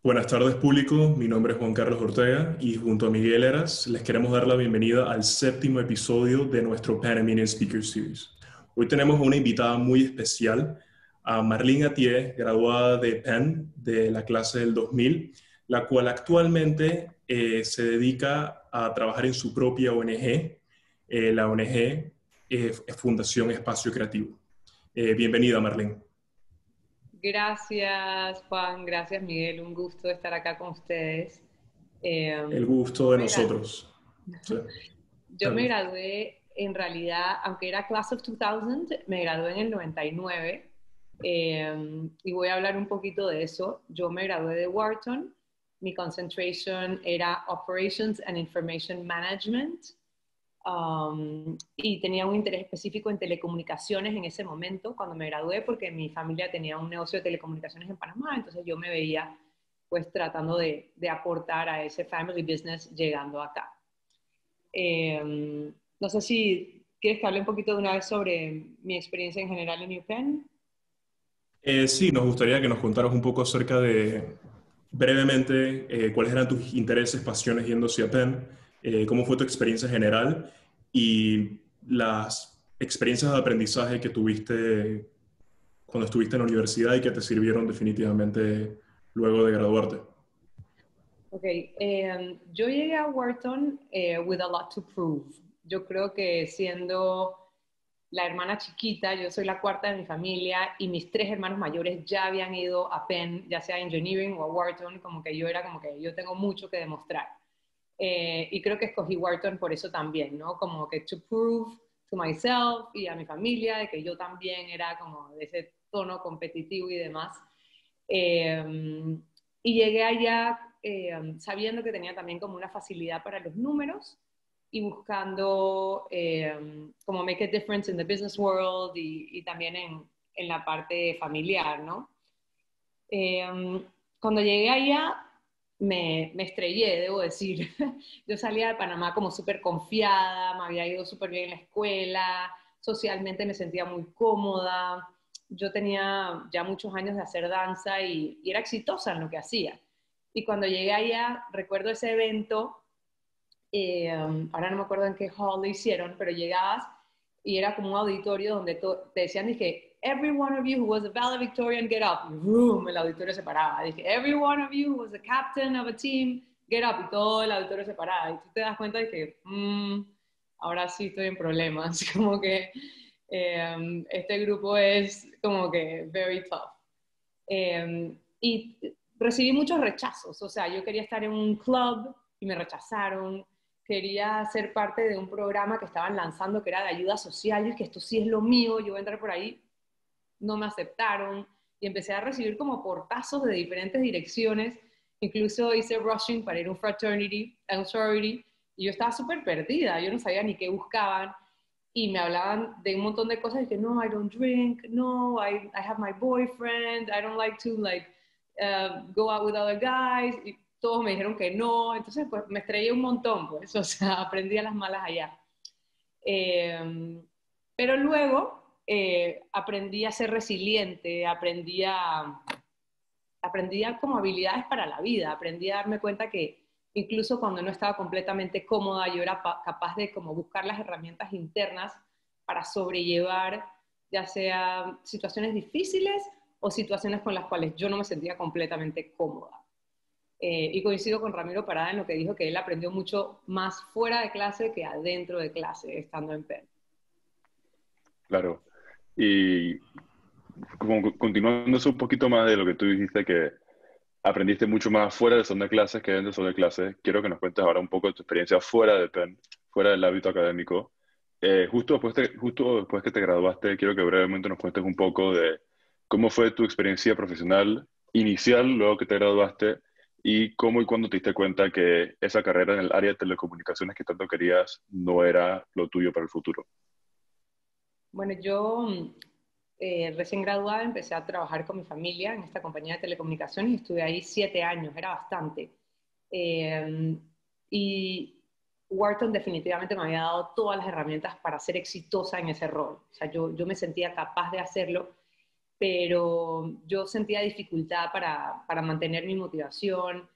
Buenas tardes, público. Mi nombre es Juan Carlos Ortega y junto a Miguel Eras les queremos dar la bienvenida al séptimo episodio de nuestro Panamanian Speaker Series. Hoy tenemos una invitada muy especial, a Marlene Atié, graduada de Penn de la clase del 2000, la cual actualmente se dedica a trabajar en su propia ONG. La ONG es Fundación Espacio Creativo. Bienvenida, Marlene. Gracias, Juan. Gracias, Miguel. Un gusto estar acá con ustedes. Eh, El gusto yo de me gra- nosotros. Sí. yo me gradué, en realidad, aunque era Class of 2000, me gradué en el 99. Y voy a hablar un poquito de eso. Yo me gradué de Wharton. Mi concentration era Operations and Information Management. Y tenía un interés específico en telecomunicaciones en ese momento, cuando me gradué, porque mi familia tenía un negocio de telecomunicaciones en Panamá, entonces yo me veía pues tratando de aportar a ese family business llegando acá. No sé si quieres que hable un poquito de una vez sobre mi experiencia en general en UPenn. Sí, nos gustaría que nos contaras un poco acerca de, brevemente, cuáles eran tus intereses, pasiones yendo hacia Penn, cómo fue tu experiencia general y las experiencias de aprendizaje que tuviste cuando estuviste en la universidad y que te sirvieron definitivamente luego de graduarte. Ok, yo llegué a Wharton with a lot to prove. Yo creo que siendo la hermana chiquita, yo soy la cuarta de mi familia y mis tres hermanos mayores ya habían ido a Penn, ya sea a Engineering o a Wharton, como que yo era como que yo tengo mucho que demostrar. Y creo que escogí Wharton por eso también, ¿no? Como que to prove to myself y a mi familia de que yo también era como de ese tono competitivo y demás. Eh, y llegué allá sabiendo que tenía también como una facilidad para los números y buscando como make a difference in the business world y también en la parte familiar, ¿no? Cuando llegué allá me estrellé, debo decir. Yo salía de Panamá como súper confiada, me había ido súper bien en la escuela, socialmente me sentía muy cómoda. Yo tenía ya muchos años de hacer danza y era exitosa en lo que hacía. Y cuando llegué allá, recuerdo ese evento, ahora no me acuerdo en qué hall lo hicieron, pero llegabas y era como un auditorio donde te decían, dije, every one of you who was a valedictorian, get up. Y boom, el auditorio se paraba. Dije, every one of you who was a captain of a team, get up. Y todo el auditorio se paraba. Y tú te das cuenta de que, ahora sí estoy en problemas. Como que este grupo es como que very tough. Y recibí muchos rechazos. O sea, yo quería estar en un club y me rechazaron. Quería ser parte de un programa que estaban lanzando que era de ayuda social y que esto sí es lo mío, yo voy a entrar por ahí. No me aceptaron y empecé a recibir como portazos de diferentes direcciones. Incluso hice rushing para ir a un fraternity, a un sorority, y yo estaba súper perdida, yo no sabía ni qué buscaban y me hablaban de un montón de cosas y que no, I don't drink, no, I have my boyfriend, I don't like to like go out with other guys, y todos me dijeron que no, entonces pues me estrellé un montón, pues, o sea, aprendí a las malas allá. Eh, pero luego aprendí a ser resiliente, aprendí como habilidades para la vida, aprendí a darme cuenta que incluso cuando no estaba completamente cómoda, yo era capaz de como buscar las herramientas internas para sobrellevar ya sea situaciones difíciles o situaciones con las cuales yo no me sentía completamente cómoda. Y coincido con Ramiro Parada en lo que dijo que él aprendió mucho más fuera de clase que adentro de clase, estando en Penn. Claro. Y como continuando eso un poquito más de lo que tú dijiste, que aprendiste mucho más fuera de salón de clases que dentro del salón de clases, quiero que nos cuentes ahora un poco de tu experiencia fuera de Penn, fuera del ámbito académico. Justo después que te graduaste, quiero que brevemente nos cuentes un poco de cómo fue tu experiencia profesional inicial, luego que te graduaste, y cómo y cuándo te diste cuenta que esa carrera en el área de telecomunicaciones que tanto querías no era lo tuyo para el futuro. Bueno, yo recién graduada empecé a trabajar con mi familia en esta compañía de telecomunicaciones y estuve ahí 7 años, era bastante. Eh, y Wharton definitivamente me había dado todas las herramientas para ser exitosa en ese rol. O sea, yo me sentía capaz de hacerlo. pero yo sentía dificultad para mantener mi motivación.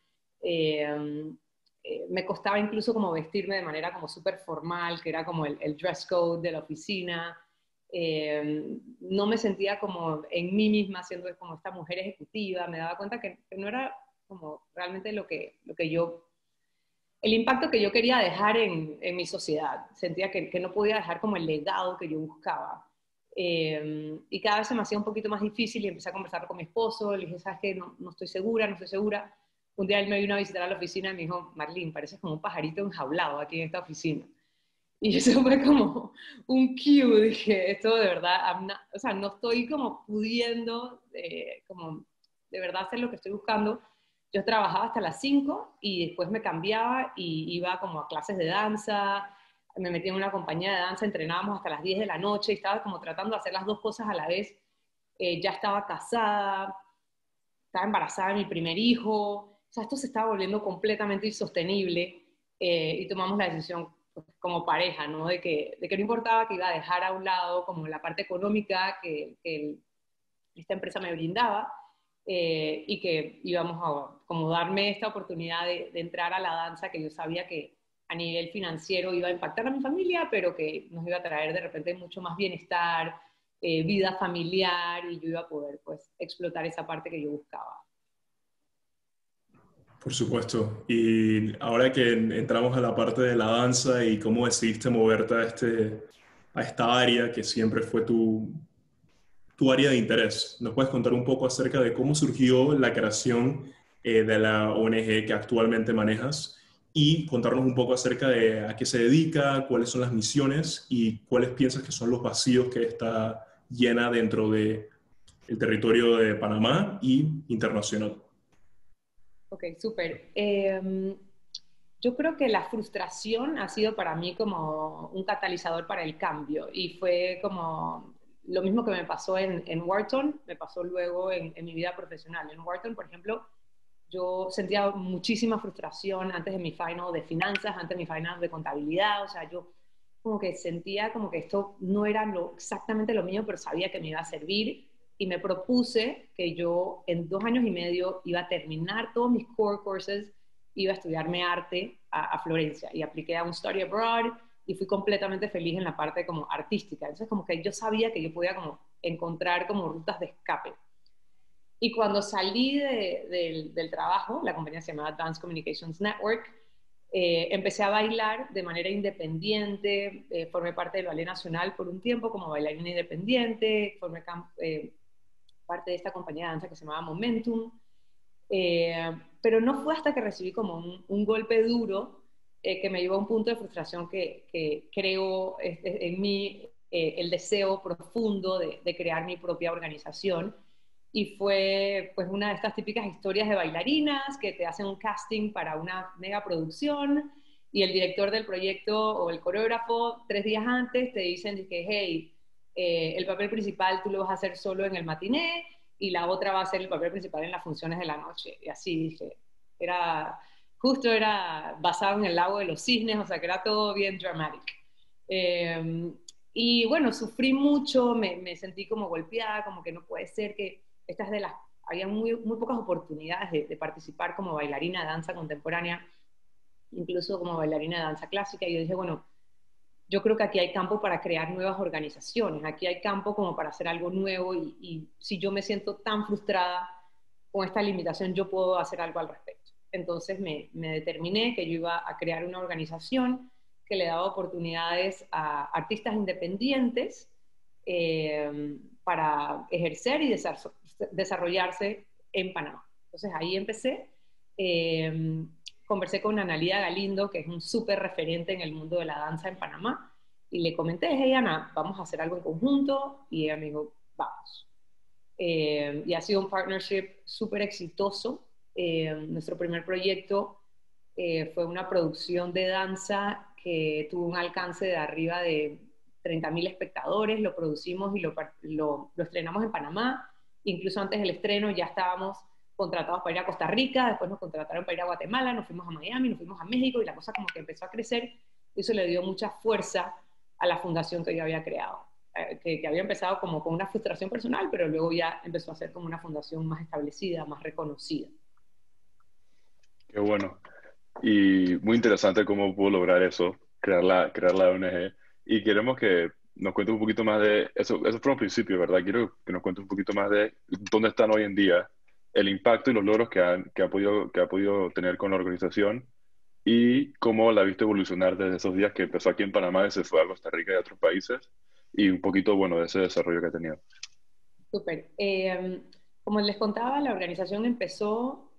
Me costaba incluso como vestirme de manera como súper formal, que era como el dress code de la oficina. No me sentía como en mí misma siendo como esta mujer ejecutiva. Me daba cuenta que no era como realmente lo que yo, el impacto que yo quería dejar en mi sociedad. Sentía que no podía dejar como el legado que yo buscaba. Y cada vez se me hacía un poquito más difícil y empecé a conversar con mi esposo. Le dije, ¿sabes qué? No estoy segura, no estoy segura. Un día él me vino a visitar a la oficina y me dijo, Marlene, pareces como un pajarito enjaulado aquí en esta oficina. Y eso fue como un cue, dije, esto de verdad, o sea, no estoy como pudiendo, como de verdad hacer lo que estoy buscando. Yo trabajaba hasta las 5 y después me cambiaba y iba como a clases de danza, me metí en una compañía de danza, entrenábamos hasta las 10 de la noche y estaba como tratando de hacer las dos cosas a la vez. Ya estaba casada, estaba embarazada de mi primer hijo, o sea, esto se estaba volviendo completamente insostenible y tomamos la decisión pues, como pareja, ¿no? De que no importaba que iba a dejar a un lado como la parte económica que esta empresa me brindaba y que íbamos a como darme esta oportunidad de entrar a la danza que yo sabía que a nivel financiero iba a impactar a mi familia, pero que nos iba a traer de repente mucho más bienestar, vida familiar y yo iba a poder pues explotar esa parte que yo buscaba. Por supuesto. Y ahora que entramos a la parte de la danza y cómo decidiste moverte a esta área que siempre fue tu área de interés, ¿nos puedes contar un poco acerca de cómo surgió la creación de la ONG que actualmente manejas y contarnos un poco acerca de a qué se dedica, cuáles son las misiones y cuáles piensas que son los vacíos que está llena dentro del territorio de Panamá y internacional? Ok, súper. Yo creo que la frustración ha sido para mí como un catalizador para el cambio y fue como lo mismo que me pasó en Wharton, me pasó luego en mi vida profesional. En Wharton, por ejemplo, yo sentía muchísima frustración antes de mi final de finanzas, antes de mi final de contabilidad, o sea, yo como que sentía como que esto no era exactamente lo mío, pero sabía que me iba a servir y me propuse que yo en 2 años y medio iba a terminar todos mis core courses, iba a estudiarme arte a Florencia y apliqué a un study abroad y fui completamente feliz en la parte como artística. Entonces como que yo sabía que yo podía como encontrar como rutas de escape. Y cuando salí del trabajo, la compañía se llamaba Advanced Communications Network, empecé a bailar de manera independiente, formé parte del Ballet Nacional por un tiempo como bailarina independiente, formé parte de esta compañía de danza que se llamaba Momentum, pero no fue hasta que recibí como un golpe duro que me llevó a un punto de frustración que creó en mí el deseo profundo de crear mi propia organización. Y fue pues una de estas típicas historias de bailarinas que te hacen un casting para una mega producción y el director del proyecto o el coreógrafo 3 días antes te dicen que hey, el papel principal tú lo vas a hacer solo en el matiné y la otra va a ser el papel principal en las funciones de la noche. Y así dije, era basado en el lago de los cisnes, o sea que era todo bien dramatic. Eh, y bueno, sufrí mucho, me sentí como golpeada, como que no puede ser que estas de las, había muy pocas oportunidades de participar como bailarina de danza contemporánea, incluso como bailarina de danza clásica, y yo dije, bueno, yo creo que aquí hay campo para crear nuevas organizaciones, aquí hay campo como para hacer algo nuevo y si yo me siento tan frustrada con esta limitación, yo puedo hacer algo al respecto. Entonces me determiné que yo iba a crear una organización que le daba oportunidades a artistas independientes para ejercer y desarrollarse en Panamá. Entonces ahí empecé. Conversé con Analía Galindo, que es un súper referente en el mundo de la danza en Panamá, y le comenté, hey Ana, vamos a hacer algo en conjunto, y ella me dijo, vamos. Y ha sido un partnership súper exitoso. Nuestro primer proyecto fue una producción de danza que tuvo un alcance de arriba de 30.000 espectadores, lo producimos y lo estrenamos en Panamá, incluso antes del estreno ya estábamos contratados para ir a Costa Rica, después nos contrataron para ir a Guatemala, nos fuimos a Miami, nos fuimos a México y la cosa como que empezó a crecer y eso le dio mucha fuerza a la fundación que yo había creado. que había empezado como con una frustración personal, pero luego ya empezó a ser como una fundación más establecida, más reconocida. Qué bueno. Y muy interesante cómo pudo lograr eso, crear la ONG. Y queremos que nos cuentes un poquito más de eso. Eso fue un principio, ¿verdad? Quiero que nos cuentes un poquito más de dónde están hoy en día, el impacto y los logros que ha podido tener con la organización y cómo la ha visto evolucionar desde esos días que empezó aquí en Panamá y se fue a Costa Rica y a otros países. Y un poquito, bueno, de ese desarrollo que ha tenido. Súper. Como les contaba, la organización empezó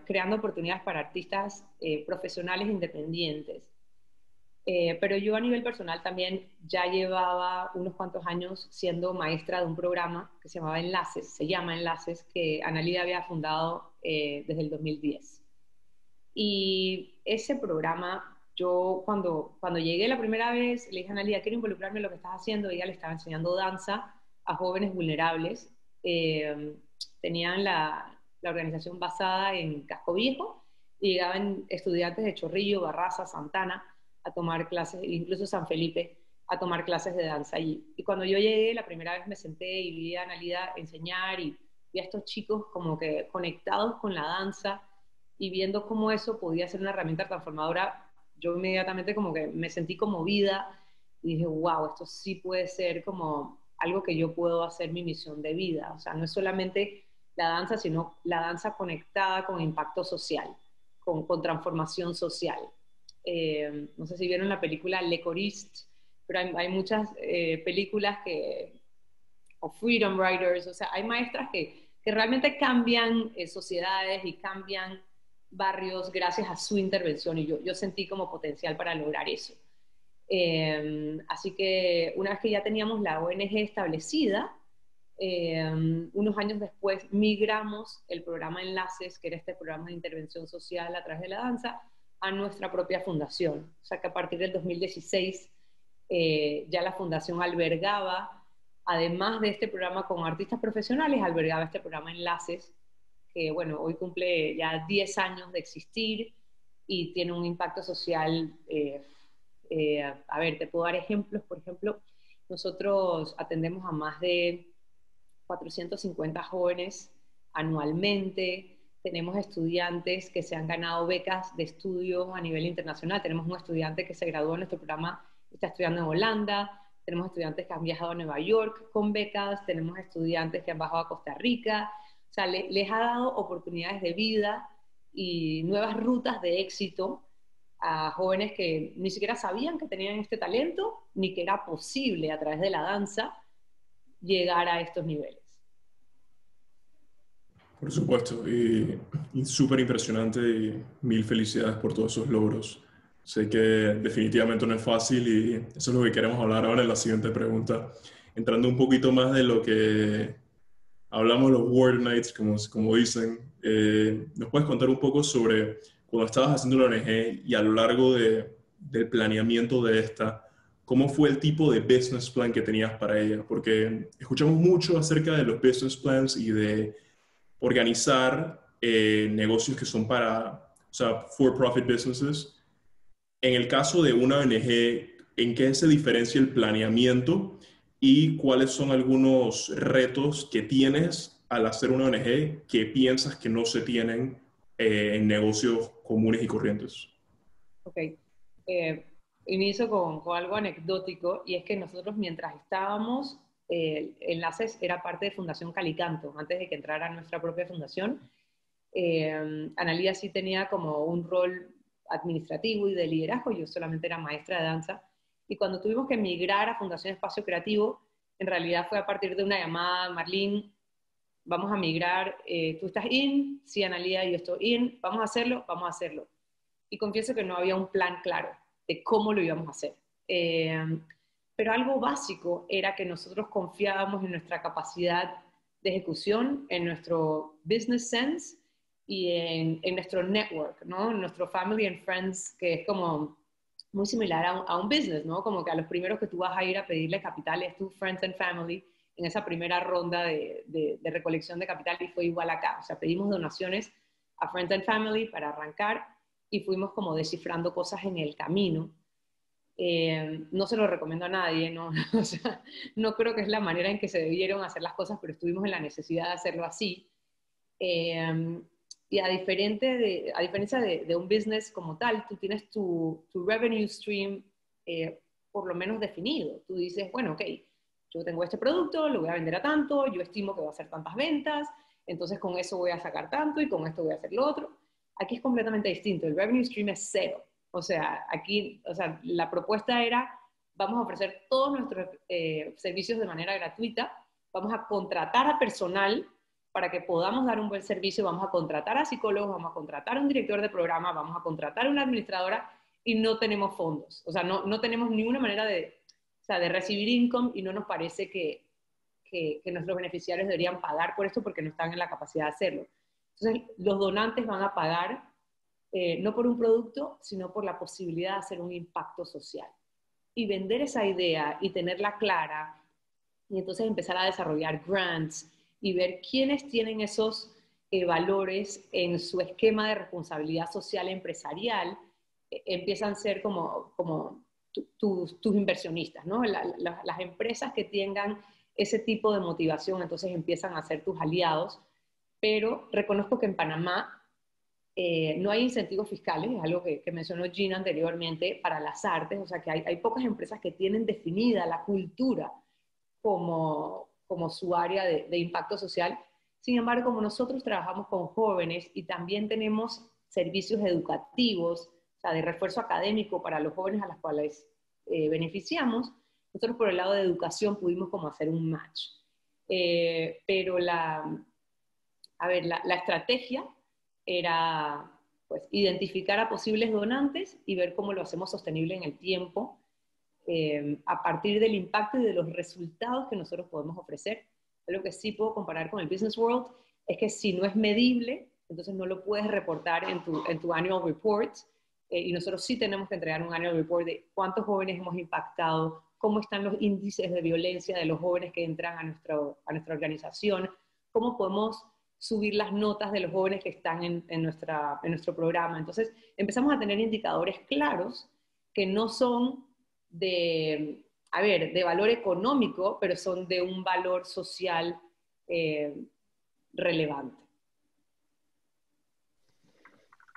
creando oportunidades para artistas profesionales independientes. Pero yo a nivel personal también ya llevaba unos cuantos años siendo maestra de un programa que se llamaba Enlaces, se llama Enlaces, que Analida había fundado desde el 2010. Y ese programa, yo cuando llegué la primera vez, le dije a Analia, quiero involucrarme en lo que estás haciendo. Ella le estaba enseñando danza a jóvenes vulnerables. Tenían la organización basada en Casco Viejo y llegaban estudiantes de Chorrillo, Barraza, Santana a tomar clases, incluso San Felipe, a tomar clases de danza allí. Y cuando yo llegué, la primera vez me senté y vi a Analia enseñar y vi a estos chicos como que conectados con la danza y viendo cómo eso podía ser una herramienta transformadora, yo inmediatamente como que me sentí conmovida y dije, wow, esto sí puede ser como algo que yo puedo hacer mi misión de vida. O sea, no es solamente la danza, sino la danza conectada con impacto social, con transformación social. No sé si vieron la película Le Choriste, pero hay muchas películas o Freedom Writers, o sea, hay maestras que realmente cambian sociedades y cambian barrios gracias a su intervención y yo sentí como potencial para lograr eso. Así que una vez que ya teníamos la ONG establecida, unos años después migramos el programa Enlaces, que era este programa de intervención social a través de la danza, a nuestra propia fundación. O sea que a partir del 2016 ya la fundación albergaba, además de este programa con artistas profesionales, albergaba este programa Enlaces, que bueno, hoy cumple ya 10 años de existir y tiene un impacto social. A ver, te puedo dar ejemplos. Por ejemplo, nosotros atendemos a más de 450 jóvenes anualmente. Tenemos estudiantes que se han ganado becas de estudios a nivel internacional. Tenemos un estudiante que se graduó en nuestro programa, está estudiando en Holanda. Tenemos estudiantes que han viajado a Nueva York con becas. Tenemos estudiantes que han bajado a Costa Rica. O sea, les ha dado oportunidades de vida y nuevas rutas de éxito a jóvenes que ni siquiera sabían que tenían este talento, ni que era posible a través de la danza llegar a estos niveles. Por supuesto, y súper impresionante y mil felicidades por todos esos logros. Sé que definitivamente no es fácil y eso es lo que queremos hablar ahora en la siguiente pregunta. Entrando un poquito más de lo que hablamos los World Nights, como dicen, ¿nos puedes contar un poco sobre cuando estabas haciendo la ONG y a lo largo del planeamiento de esta, cómo fue el tipo de business plan que tenías para ella? Porque escuchamos mucho acerca de los business plans y de organizar negocios que son para, o sea, for-profit businesses. En el caso de una ONG, ¿en qué se diferencia el planeamiento y cuáles son algunos retos que tienes al hacer una ONG que piensas que no se tienen en negocios comunes y corrientes? Ok. Inicio con algo anecdótico y es que nosotros mientras estábamos, Enlaces era parte de Fundación Calicanto, antes de que entrara a nuestra propia fundación. Analía sí tenía como un rol administrativo y de liderazgo, yo solamente era maestra de danza, y cuando tuvimos que migrar a Fundación Espacio Creativo, en realidad fue a partir de una llamada: Marlene, vamos a migrar, tú estás in, sí, Analía, yo estoy in, vamos a hacerlo. Y confieso que no había un plan claro de cómo lo íbamos a hacer. Pero algo básico era que nosotros confiábamos en nuestra capacidad de ejecución, en nuestro business sense y en nuestro network, ¿no? Nuestro family and friends, que es como muy similar a un business, ¿no? Como que a los primeros que tú vas a ir a pedirle capital es tu friends and family en esa primera ronda de recolección de capital, y fue igual acá. O sea, pedimos donaciones a friends and family para arrancar y fuimos como descifrando cosas en el camino. No se lo recomiendo a nadie, ¿no? O sea, no creo que es la manera en que se debieron hacer las cosas, pero estuvimos en la necesidad de hacerlo así. Eh, y a diferencia de un business como tal, tú tienes tu revenue stream por lo menos definido. Tú dices, bueno, ok, yo tengo este producto, lo voy a vender a tanto, yo estimo que va a hacer tantas ventas, entonces con eso voy a sacar tanto y con esto voy a hacer lo otro. Aquí es completamente distinto, el revenue stream es cero. O sea, aquí, o sea, la propuesta era, vamos a ofrecer todos nuestros servicios de manera gratuita, vamos a contratar a personal para que podamos dar un buen servicio, vamos a contratar a psicólogos, vamos a contratar a un director de programa, vamos a contratar a una administradora y no tenemos fondos. O sea, no tenemos ninguna manera o sea, de recibir income y no nos parece que nuestros beneficiarios deberían pagar por esto porque no están en la capacidad de hacerlo. Entonces, los donantes van a pagar no por un producto, sino por la posibilidad de hacer un impacto social. Y vender esa idea y tenerla clara, y entonces empezar a desarrollar grants y ver quiénes tienen esos valores en su esquema de responsabilidad social empresarial, empiezan a ser como tus inversionistas, ¿no? Las empresas que tengan ese tipo de motivación, entonces empiezan a ser tus aliados, pero reconozco que en Panamá no hay incentivos fiscales, es algo que mencionó Gina anteriormente, para las artes, o sea que hay pocas empresas que tienen definida la cultura como su área de impacto social. Sin embargo, como nosotros trabajamos con jóvenes y también tenemos servicios educativos, o sea, de refuerzo académico para los jóvenes a los cuales beneficiamos, nosotros por el lado de educación pudimos como hacer un match. Pero la estrategia era pues, identificar a posibles donantes y ver cómo lo hacemos sostenible en el tiempo a partir del impacto y de los resultados que nosotros podemos ofrecer. Lo que sí puedo comparar con el Business World es que si no es medible, entonces no lo puedes reportar en tu annual report, y nosotros sí tenemos que entregar un annual report de cuántos jóvenes hemos impactado, cómo están los índices de violencia de los jóvenes que entran a nuestra organización, cómo podemos subir las notas de los jóvenes que están en nuestro programa. Entonces empezamos a tener indicadores claros que no son de valor económico, pero son de un valor social relevante.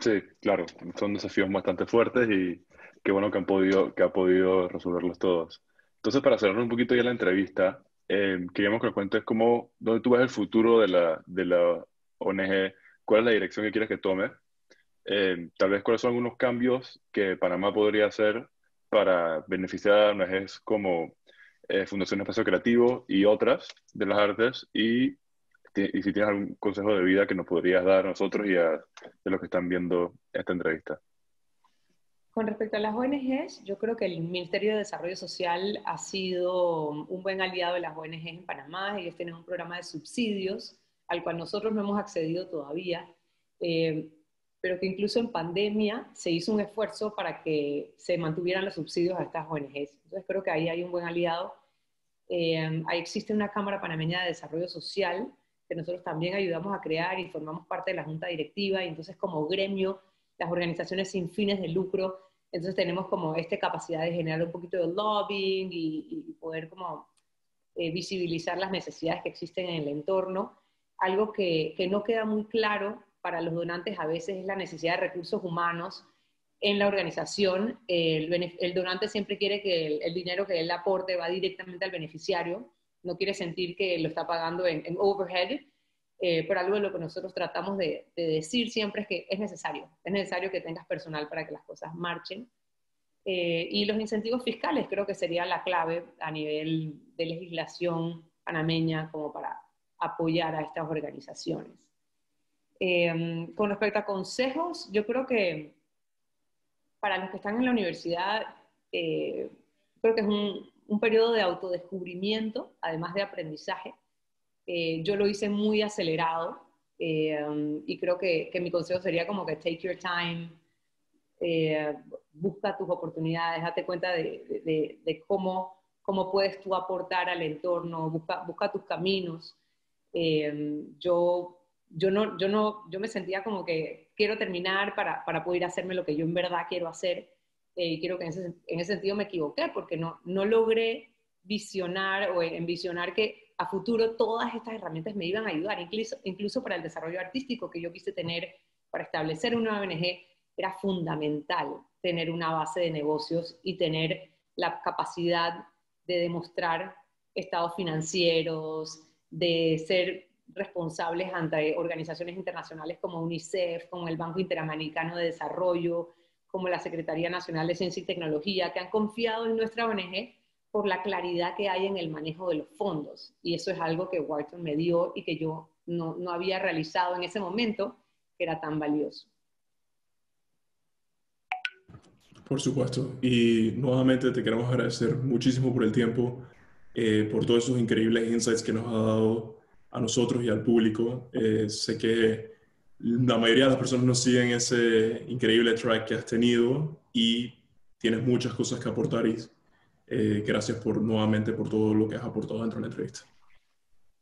Sí, claro, son desafíos bastante fuertes y qué bueno que ha podido resolverlos todos. Entonces, para cerrar un poquito ya la entrevista, queríamos que nos cuentes dónde tú ves el futuro de la ONG, cuál es la dirección que quieres que tome, tal vez cuáles son algunos cambios que Panamá podría hacer para beneficiar a ONGs como Fundación Espacio Creativo y otras de las artes, y si tienes algún consejo de vida que nos podrías dar a nosotros y de los que están viendo esta entrevista. Con respecto a las ONGs, yo creo que el Ministerio de Desarrollo Social ha sido un buen aliado de las ONGs en Panamá. Ellos tienen un programa de subsidios al cual nosotros no hemos accedido todavía, pero que incluso en pandemia se hizo un esfuerzo para que se mantuvieran los subsidios a estas ONGs. Entonces creo que ahí hay un buen aliado. Ahí existe una Cámara Panameña de Desarrollo Social que nosotros también ayudamos a crear y formamos parte de la junta directiva, y entonces como gremio, las organizaciones sin fines de lucro, entonces tenemos como esta capacidad de generar un poquito de lobbying y poder como visibilizar las necesidades que existen en el entorno. Algo que no queda muy claro para los donantes a veces es la necesidad de recursos humanos en la organización. El donante siempre quiere que el dinero que él aporte va directamente al beneficiario, no quiere sentir que lo está pagando en overhead, pero algo de lo que nosotros tratamos de decir siempre es que es necesario que tengas personal para que las cosas marchen. Y los incentivos fiscales creo que sería la clave a nivel de legislación panameña como para apoyar a estas organizaciones. Con respecto a consejos, yo creo que para los que están en la universidad, creo que es un periodo de autodescubrimiento, además de aprendizaje. Yo lo hice muy acelerado, y creo que mi consejo sería como que take your time, busca tus oportunidades, date cuenta de cómo puedes tú aportar al entorno, busca tus caminos. Yo me sentía como que quiero terminar para poder hacerme lo que yo en verdad quiero hacer, y creo que en ese sentido me equivoqué, porque no logré visionar o envisionar que a futuro todas estas herramientas me iban a ayudar, incluso para el desarrollo artístico que yo quise tener para establecer una ONG. Era fundamental tener una base de negocios y tener la capacidad de demostrar estados financieros, de ser responsables ante organizaciones internacionales como UNICEF, como el Banco Interamericano de Desarrollo, como la Secretaría Nacional de Ciencia y Tecnología, que han confiado en nuestra ONG por la claridad que hay en el manejo de los fondos. Y eso es algo que Wharton me dio y que yo no había realizado en ese momento, que era tan valioso. Por supuesto. Y nuevamente te queremos agradecer muchísimo por el tiempo, por todos esos increíbles insights que nos ha dado a nosotros y al público. Sé que la mayoría de las personas nos siguen ese increíble track que has tenido y tienes muchas cosas que aportar y gracias nuevamente por todo lo que has aportado dentro de la entrevista.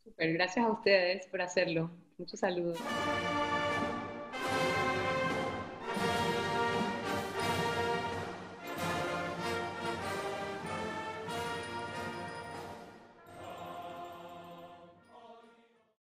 Súper, gracias a ustedes por hacerlo. Muchos saludos.